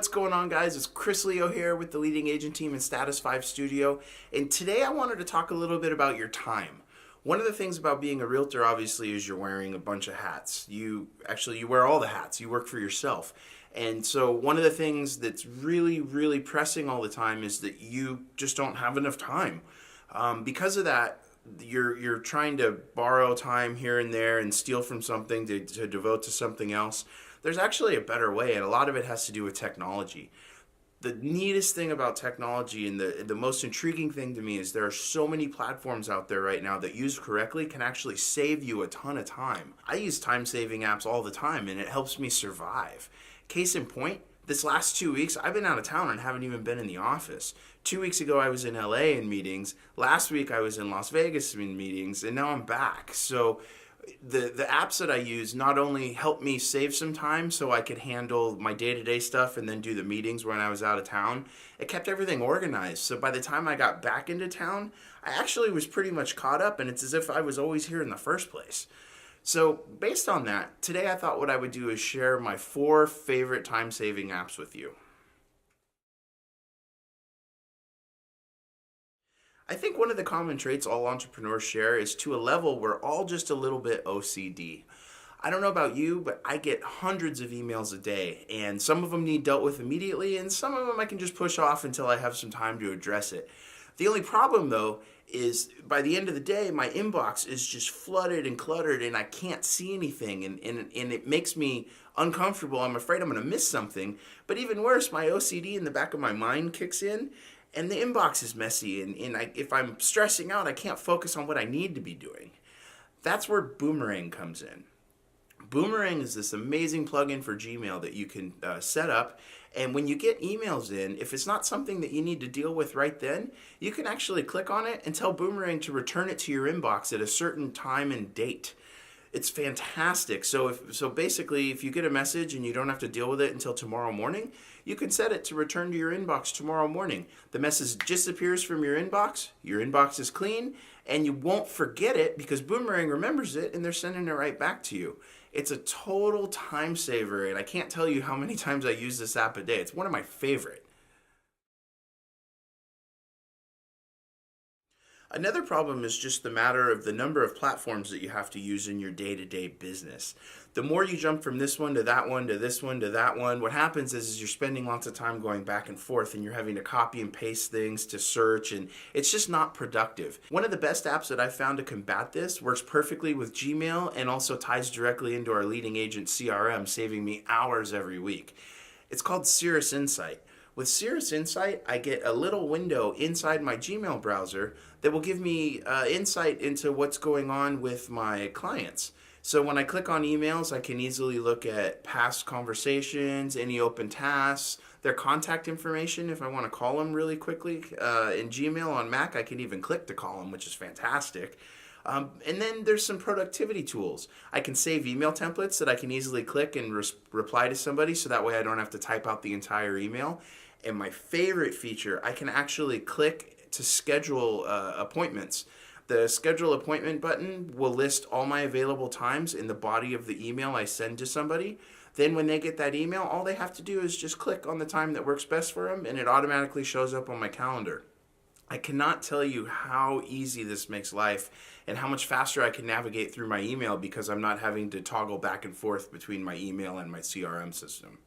What's going on, guys? It's Chris Leo here with the leading agent team in Status 5 Studio, and today I wanted to talk a little bit about your time. One of the things about being a realtor, obviously, is you're wearing a bunch of hats. You wear all the hats. You work for yourself. And so one of the things that's really pressing all the time is that you just don't have enough time. Because of that, you're trying to borrow time here and there and steal from something to devote to something else. There's actually a better way, and a lot of it has to do with technology. The neatest thing about technology and the most intriguing thing to me is there are so many platforms out there right now that used correctly can actually save you a ton of time. I use time-saving apps all the time, and it helps me survive. Case in point, this last 2 weeks, I've been out of town and haven't even been in the office. 2 weeks ago, I was in LA in meetings. Last week, I was in Las Vegas in meetings, and now I'm back. So the apps that I use not only help me save some time so I could handle my day-to-day stuff and then do the meetings when I was out of town, it kept everything organized. So by the time I got back into town, I actually was pretty much caught up, and it's as if I was always here in the first place. So based on that, today I thought what I would do is share my 4 favorite time-saving apps with you. I think one of the common traits all entrepreneurs share is to a level we're all just a little bit OCD. I don't know about you, but I get hundreds of emails a day, and some of them need dealt with immediately, and some of them I can just push off until I have some time to address it. The only problem, though, is by the end of the day, my inbox is just flooded and cluttered, and I can't see anything, and it makes me uncomfortable. I'm afraid I'm going to miss something. But even worse, my OCD in the back of my mind kicks in, and the inbox is messy, and if I'm stressing out, I can't focus on what I need to be doing. That's where Boomerang comes in. Boomerang is this amazing plugin for Gmail that you can set up, and when you get emails in, if it's not something that you need to deal with right then, you can actually click on it and tell Boomerang to return it to your inbox at a certain time and date. It's fantastic. So basically, if you get a message and you don't have to deal with it until tomorrow morning, you can set it to return to your inbox tomorrow morning. The message disappears from your inbox is clean, and you won't forget it because Boomerang remembers it and they're sending it right back to you. It's a total time saver, and I can't tell you how many times I use this app a day. It's one of my favorite. Another problem is just the matter of the number of platforms that you have to use in your day-to-day business. The more you jump from this one to that one to this one to that one, what happens is you're spending lots of time going back and forth, and you're having to copy and paste things to search, and it's just not productive. One of the best apps that I've found to combat this works perfectly with Gmail and also ties directly into our leading agent CRM, saving me hours every week. It's called Cirrus Insight. With Cirrus Insight, I get a little window inside my Gmail browser that will give me insight into what's going on with my clients. So when I click on emails, I can easily look at past conversations, any open tasks, their contact information if I want to call them really quickly. In Gmail on Mac, I can even click to call them, which is fantastic. And then there's some productivity tools. I can save email templates that I can easily click and reply to somebody, so that way I don't have to type out the entire email. And my favorite feature, I can actually click to schedule appointments. The schedule appointment button will list all my available times in the body of the email I send to somebody. Then when they get that email, all they have to do is just click on the time that works best for them, and it automatically shows up on my calendar. I cannot tell you how easy this makes life and how much faster I can navigate through my email because I'm not having to toggle back and forth between my email and my CRM system.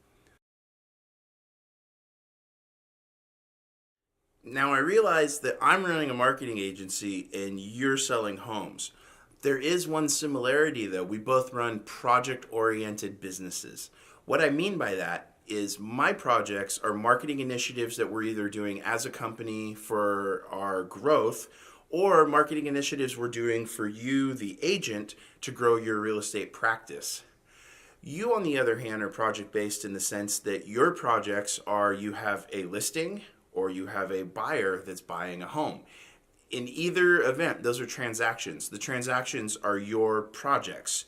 Now I realize that I'm running a marketing agency and you're selling homes. There is one similarity though. We both run project-oriented businesses. What I mean by that is my projects are marketing initiatives that we're either doing as a company for our growth or marketing initiatives we're doing for you, the agent, to grow your real estate practice. You, on the other hand, are project-based in the sense that your projects are you have a listing or you have a buyer that's buying a home. In either event, those are transactions. The transactions are your projects.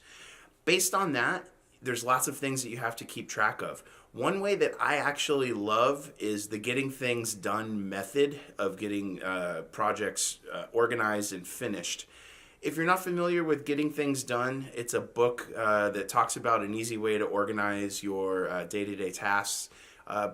Based on that, there's lots of things that you have to keep track of. One way that I actually love is the getting things done method of getting projects organized and finished. If you're not familiar with Getting Things Done, it's a book that talks about an easy way to organize your day-to-day tasks.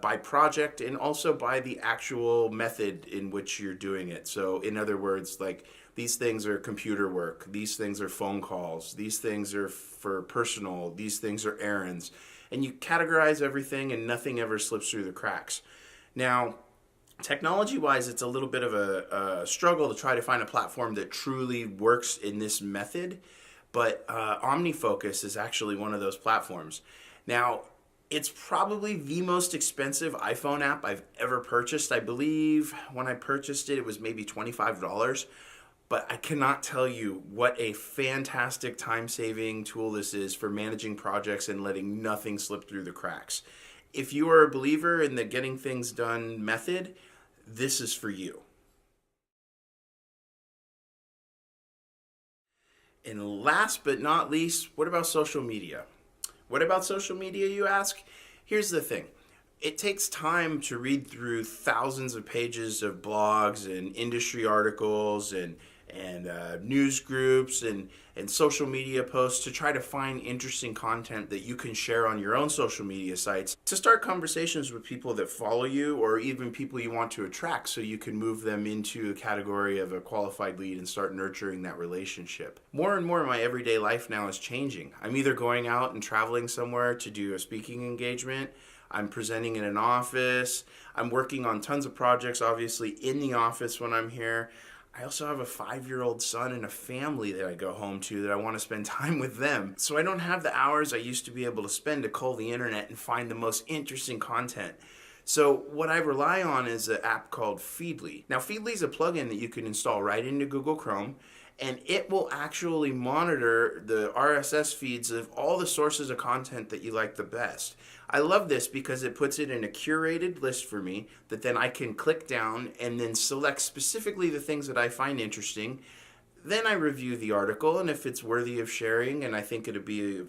by project and also by the actual method in which you're doing it. So in other words, like these things are computer work, these things are phone calls, these things are for personal, these things are errands. And you categorize everything and nothing ever slips through the cracks. Now, technology-wise, it's a little bit of a struggle to try to find a platform that truly works in this method, but OmniFocus is actually one of those platforms. Now, it's probably the most expensive iPhone app I've ever purchased. I believe when I purchased it, it was maybe $25. But I cannot tell you what a fantastic time-saving tool this is for managing projects and letting nothing slip through the cracks. If you are a believer in the getting things done method, this is for you. And last but not least, what about social media? What about social media, you ask? Here's the thing. It takes time to read through thousands of pages of blogs and industry articles and news groups and social media posts to try to find interesting content that you can share on your own social media sites to start conversations with people that follow you or even people you want to attract so you can move them into a category of a qualified lead and start nurturing that relationship. More and more my everyday life now is changing. I'm either going out and traveling somewhere to do a speaking engagement, I'm presenting in an office, I'm working on tons of projects obviously in the office when I'm here. I also have a 5-year-old son and a family that I go home to that I want to spend time with them. So I don't have the hours I used to be able to spend to cull the internet and find the most interesting content. So what I rely on is an app called Feedly. Now Feedly is a plugin that you can install right into Google Chrome, and it will actually monitor the RSS feeds of all the sources of content that you like the best. I love this because it puts it in a curated list for me that then I can click down and then select specifically the things that I find interesting. Then I review the article, and if it's worthy of sharing and I think it'd be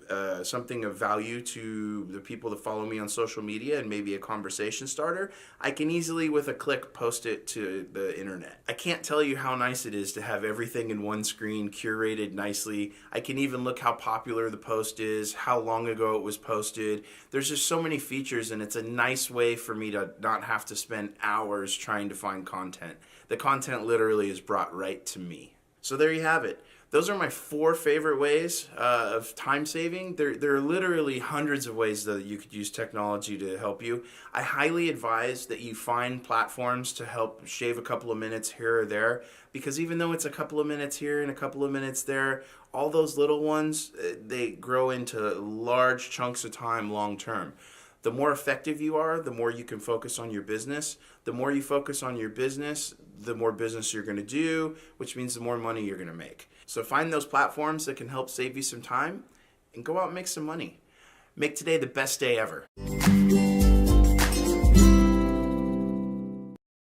something of value to the people that follow me on social media and maybe a conversation starter, I can easily with a click post it to the internet. I can't tell you how nice it is to have everything in one screen curated nicely. I can even look how popular the post is, how long ago it was posted. There's just so many features, and it's a nice way for me to not have to spend hours trying to find content. The content literally is brought right to me. So there you have it. Those are my 4 favorite ways of time saving. There are literally hundreds of ways that you could use technology to help you. I highly advise that you find platforms to help shave a couple of minutes here or there, because even though it's a couple of minutes here and a couple of minutes there, all those little ones, they grow into large chunks of time long term. The more effective you are, the more you can focus on your business. The more you focus on your business, the more business you're going to do, which means the more money you're going to make. So find those platforms that can help save you some time and go out and make some money. Make today the best day ever.